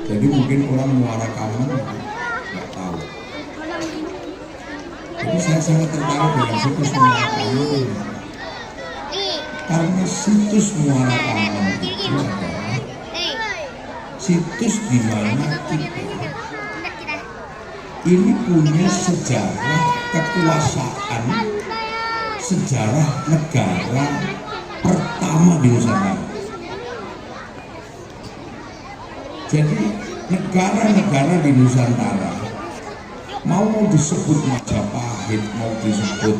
Jadi mungkin orang Muara Kaman nggak tahu. Jadi saya sangat tertarik dengan situs Muara Kaman karena situs Muara Kaman itu adalah situs di mana kita ini punya sejarah kekuasaan, sejarah negara pertama di Nusantara. Jadi negara-negara di Nusantara mau disebut Majapahit, mau disebut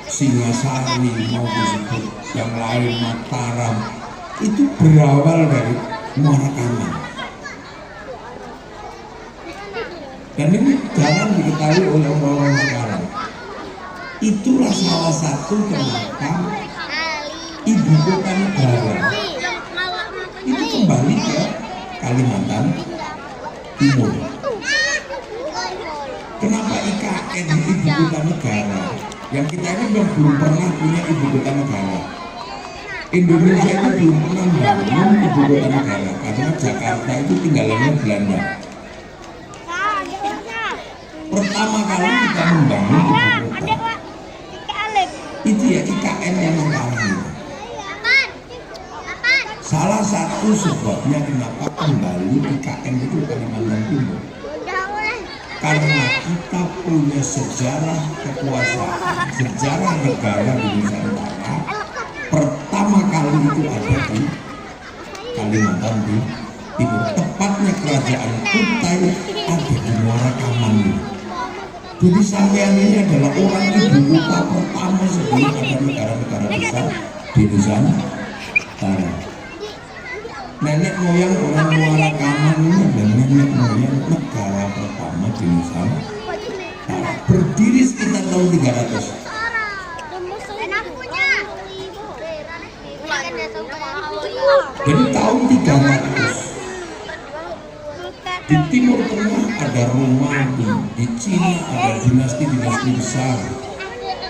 Singasari, mau disebut yang lain Mataram, itu berawal dari Muara Kaman. Dan ini jarang diketahui oleh orang-orang sekarang. Itulah salah satu kenapa ibu kota negara itu kembali ke Kalimantan Timur. Kenapa IKN ibu kota negara? Yang kita ini belum pernah punya ibu kota negara. Indonesia itu belum pernah bangun ibu kota negara karena Jakarta itu tinggalannya Belanda. Pertama kali kita membangun ibu kota itu ya IKN yang membangun. Salah satu sebabnya kenapa kembali IKN itu Kalimantan Timur, karena kita punya sejarah kekuasaan, sejarah negara di Nusantara. Pertama kali itu ada di Kalimantan Timur, tepatnya kerajaan Kutai ada di Muara Kaman. Jadi sampean ini adalah orang ibu kota pertama sebelum ada negara-negara besar di Nusantara. Nenek moyang orang Muara Kaman ini adalah nenek moyang negara pertama di Nusantara. Berdiri sekitar tahun 300. Jadi tahun 300 di Timur Tengah ada Romawi, di Cina ada dinasti-dinasti besar,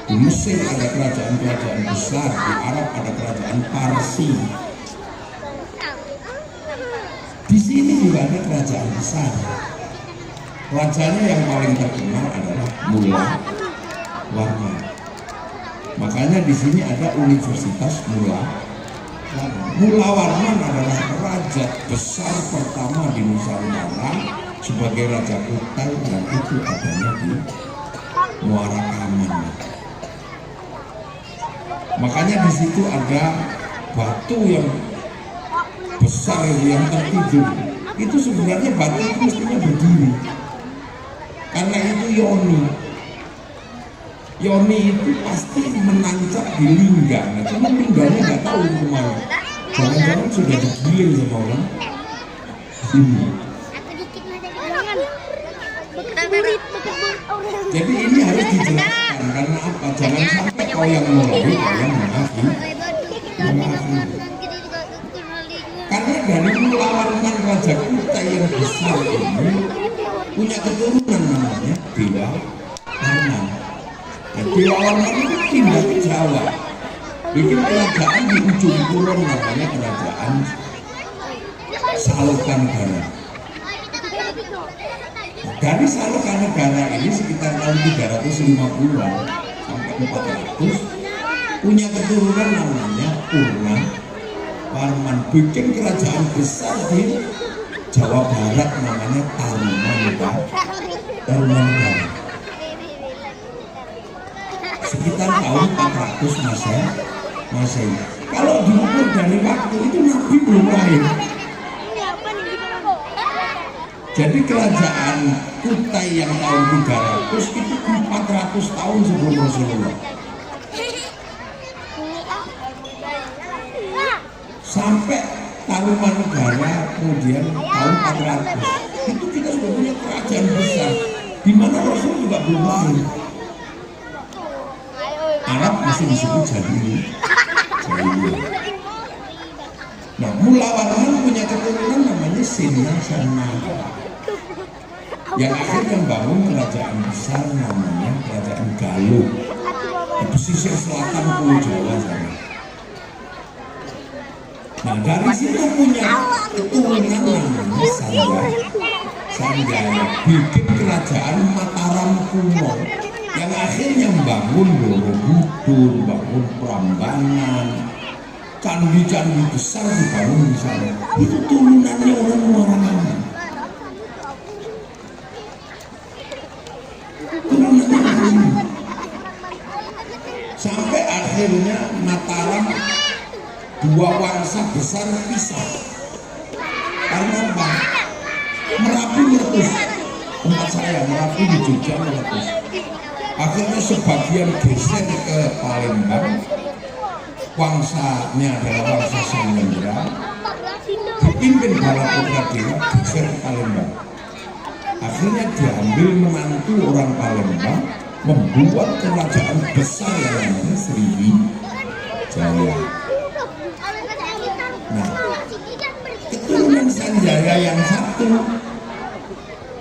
di Mesir ada kerajaan-kerajaan besar, di Arab ada kerajaan Parsi. Di sini juga ada kerajaan besar. Rajanya yang paling terkenal adalah Mula Warman. Makanya di sini ada Universitas Mula Warman. Mula Warman adalah raja besar pertama di Nusantara sebagai Raja Kutai, dan itu adanya di Muara Kaman. Makanya di situ ada batu yang besar yang tertidur. Itu sebenarnya batu itu mestinya berdiri, karena itu Yoni. Yoni itu pasti menancap di linggang. Nah, cuma linggangnya nggak tahu kemana. Jangan-jangan sudah digiling sama orang sini. Jadi ini harus dijelaskan karena apa? Jangan sampai kau yang mulai, kau yang mengaku. Karena dari Mula Warman Raja Kutai yang besar ini punya keturunan namanya Dewa Warman. Dan Dewa Warman itu pindah ke Jawa, bikin kerajaan di ujung kulon namanya kerajaan Salokanegara. Dari Salokanegara ini sekitar tahun 350-an sampai 400 punya keturunan namanya Purna Warman, bikin kerajaan besar di Jawa Barat namanya Tarumanegara. Sekitar tahun 400 Masehi. Kalau diukur dari waktu itu Nabi belum lahir. Jadi kerajaan Kutai yang tahun 300 itu 400 tahun sebelum Rasulullah. Sampai Tarumanegara kemudian tahun 400 itu kita sudah punya kerajaan besar di mana Rasul juga belum lahir. Arab masih disebut Jahiliyah. Nah, Mula Warman punya keturunan namanya Singasana, yang akhirnya membangun kerajaan besar namanya Kerajaan Galuh di pesisir selatan Pulau Jawa sana. Nah, dari situ punya keturunan namanya Sanjaya bikin kerajaan Mataram kuno yang akhirnya membangun Borobudur, bangun Prambanan, candi-candi besar dibangun di sana. Itu turunannya orang Muara. Sampai akhirnya Mataram dua wangsa besar pisah. Karena apa? Merapi meletus. Tempat saya Merapi di Jogja meletus. Akhirnya sebagian geser ke Palembang. Wangsanya adalah wangsa Sanjaya. Dipimpin Balaputra Dewa geser ke Palembang. Akhirnya diambil menantu orang Palembang, membuat kerajaan besar yang namanya Sriwijaya. Nah, keturunan Sanjaya yang satu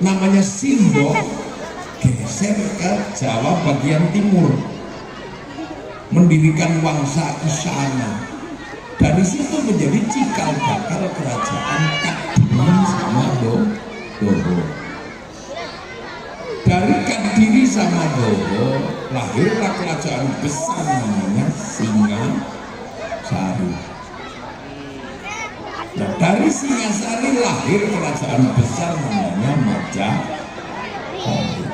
namanya Sindok geser ke Jawa bagian timur, mendirikan wangsa Isana. Dari situ menjadi cikal bakal kerajaan Kadiri sama Doho. Dari Kadiri sama Doho lahirlah kerajaan besar namanya Singasari. Nah, dari Singasari lahir kerajaan besar namanya Majapahit.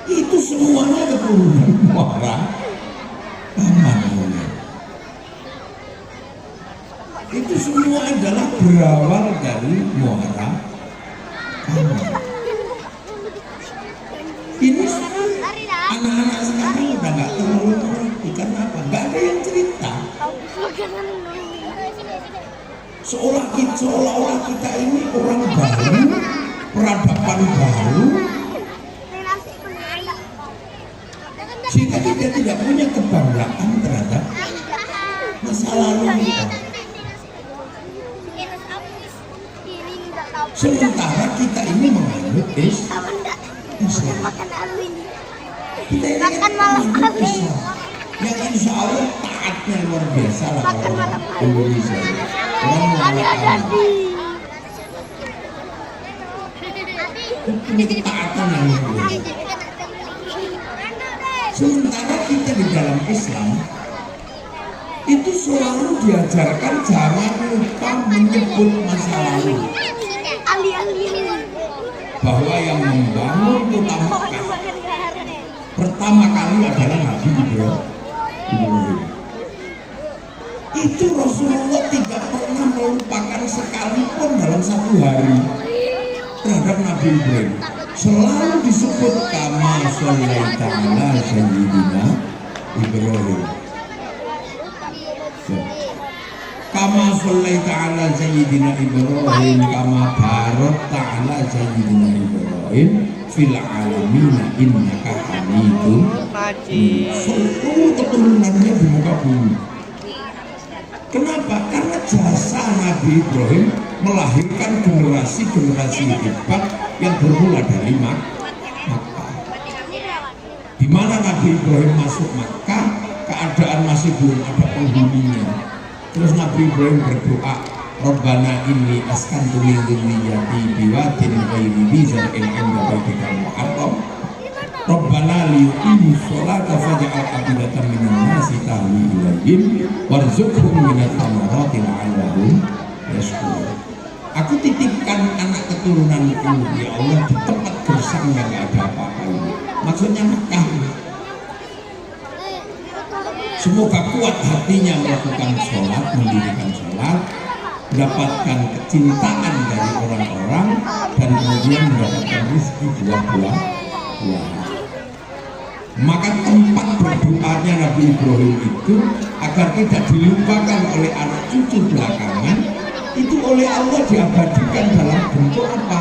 Itu semuanya keturunan Muara Tamanuli. Itu semua adalah berawal dari Muara Tamanuli. Ini anak-anak sekarang udah nggak terlalu mengerti. Karena apa? Nggak ada yang cerita. Seolah-olah kita ini orang baru, peradaban baru, sehingga kita tidak punya kebanggaan terhadap masa lalu kita. Sementara kita ini menganut Islam. Kita ini menganut Islam yang insya Allah taatnya luar biasa lah orang Indonesia. Orang menganut ini ketaatan yang luar biasa. Sementara kita di dalam Islam itu selalu diajarkan jangan lupa menyebut masa lalu, bahwa yang membangun kota Mekah pertama kali adalah Nabi Ibrahim. Itu Rasulullah tidak pernah melupakan sekalipun dalam satu hari terhadap Nabi Ibrahim. Selalu disebut kama shallaita ala sayyidina Ibrahim. Kama shallaita ala sayyidina Ibrahim kama barakta ala sayyidina Ibrahim fil alamin innaka hamidun majid. Seluruh keturunannya di muka bumi. Kenapa? Karena jasa Nabi Ibrahim melahirkan generasi-generasi hebat yang bermula dari Makkah. Di mana Nabi Ibrahim masuk Makkah, keadaan masih belum ada penghuninya. Terus Nabi Ibrahim berdoa, Rabbana inni askantu min dzurriyyati biwadin ghairi dzi zar'in 'inda baitikal muharram. Rabbana liyuqimus sholata faj'al afidatan minan nasi tahwi ilaihim warzuqhum minats thamarati la'allahum yashkurun. Aku titipkan anak keturunanku ya Allah di tempat gersang yang gak ada apa-apa ini. Maksudnya Mekah. Semoga kuat hatinya melakukan sholat, mendirikan sholat, mendapatkan kecintaan dari orang-orang, dan kemudian mendapatkan rezeki buah-buah. Maka tempat berdoanya Nabi Ibrahim itu agar tidak dilupakan oleh anak cucu belakangan, itu oleh Allah diabadikan dalam bentuk apa?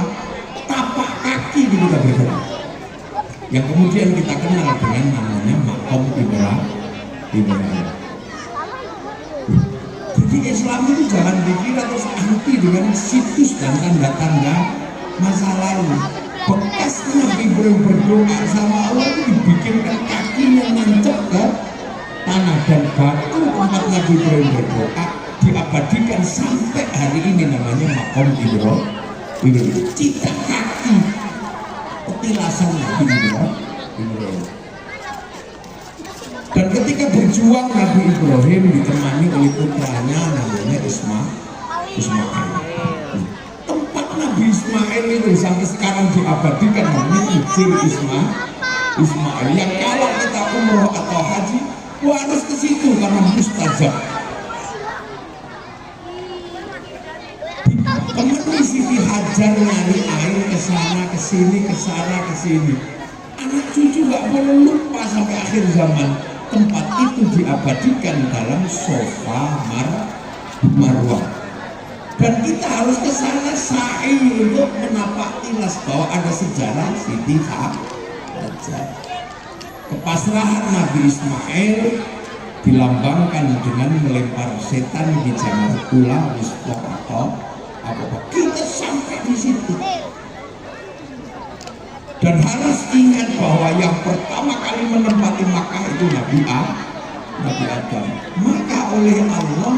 Tapak kaki di kita berdoa, yang kemudian kita kenal dengan namanya Maqam Ibrahim. Jadi Islam itu jangan dikira terus anti dengan situs dan tanda-tanda masa lalu. Bekas Nabi Ibrahim berdoa sama Allah itu dibikinkan kakinya nancep ke tanah, dan batu tempat Nabi Ibrahim berdoa diabadikan sampai hari ini namanya Maqam Ibrahim. Cita kaki patilasan Nabi Ibrahim. Dan ketika berjuang Nabi Ibrahim ditemani oleh putranya namanya Ismail. Tempat Nabi Ismail itu sampai sekarang diabadikan namanya Ijir Ismail. Yang kalau kita umroh atau haji, harus ke situ karena mustajab. Temenin Siti Hajar nyari air ke sana ke sini. Anak cucu nggak boleh lupa sampai akhir zaman. Tempat itu diabadikan dalam sofa Marwah. Dan kita harus ke sana sa'i untuk menapaki bahwa ada sejarah Siti Hajar. Kepasrahan Nabi Ismail dilambangkan dengan melempar setan di jamur kula misbah atau apa. Kita sampai di situ. Dan harus ingat bahwa yang pertama kali menempati Makkah itu Nabi Adam. Maka oleh Allah,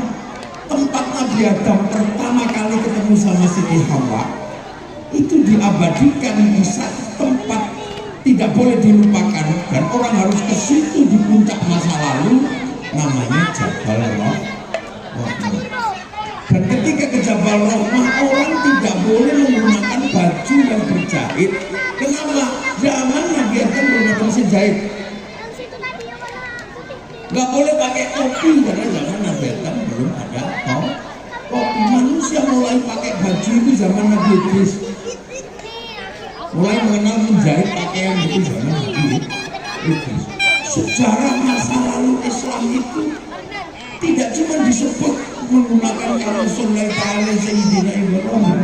tempat Nabi Adam pertama kali ketemu sama Siti Hawa itu diabadikan di satu tempat tidak boleh dilupakan, dan orang harus ke situ di puncak masa lalu, namanya Jabal Rahmah. Dan ketika ke Jabal Rahmah, orang tidak boleh menggunakan baju yang berjahit. Kenapa? Zaman Nabi Adam belum ada mesin jahit. Nggak boleh pakai topi karena zaman Nabi Adam belum ada topi. Manusia mulai pakai baju itu zaman Nabi Idris. Mulai mengenal menjahit pakaian itu zaman Nabi Idris. Sejarah masa lalu Islam itu tidak cuma disebut menggunakan Rasulullah Sayyidina Ibrahim,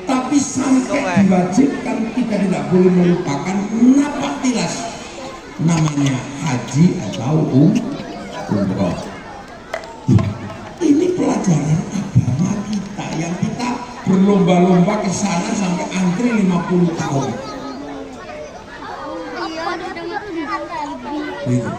tapi sampai diwajibkan kita tidak boleh melupakan napatilas namanya haji atau umroh. Ini pelajaran agama kita yang kita berlomba-lomba ke sana sampai antri 50 tahun. Gitu.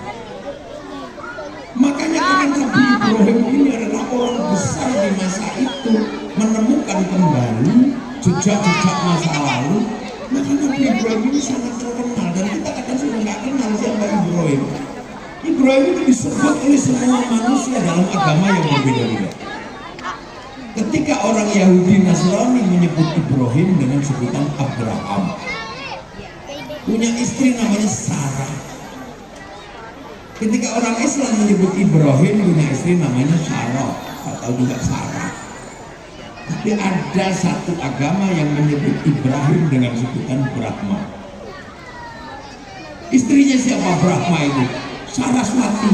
Makanya kan Nabi Ibrahim ini adalah orang besar di masa itu, menemukan kembali jejak-jejak masa lalu. Maka Nabi Ibrahim ini sangat terkenal, dan kita kadang sudah nggak kenal siapa Ibrahim. Ibrahim itu disebut oleh semua manusia dalam agama yang berbeda-beda. Ketika orang Yahudi Nasrani menyebut Ibrahim dengan sebutan Abraham, punya istri namanya Sarah. Ketika orang Islam menyebut Ibrahim, punya istri namanya Sarah atau juga Sarah. Tapi ada satu agama yang menyebut Ibrahim dengan sebutan Brahma. Istrinya siapa Brahma itu? Saraswati.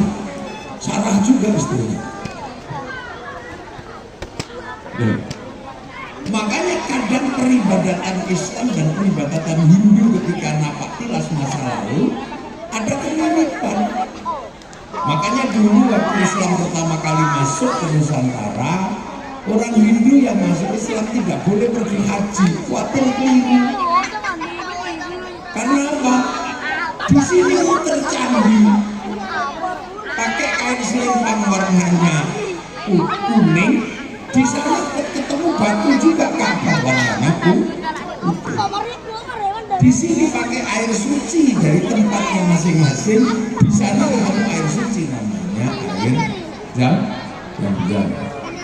Sarah juga istrinya. Makanya kadang peribadatan Islam dan peribadatan Hindu ketika napaktilas masa lalu ada kemiripan. Makanya dulu waktu Islam pertama kali masuk ke Nusantara, orang Hindu yang masuk Islam tidak boleh pergi haji, khawatir keliru. Karena apa? Di sini tercandi, pakai kain selempang warnanya kuning, di sana ketemu batu juga Ka'bah warnanya putih. Di sini pakai air suci dari tempatnya masing-masing, di sana ketemu air suci namanya air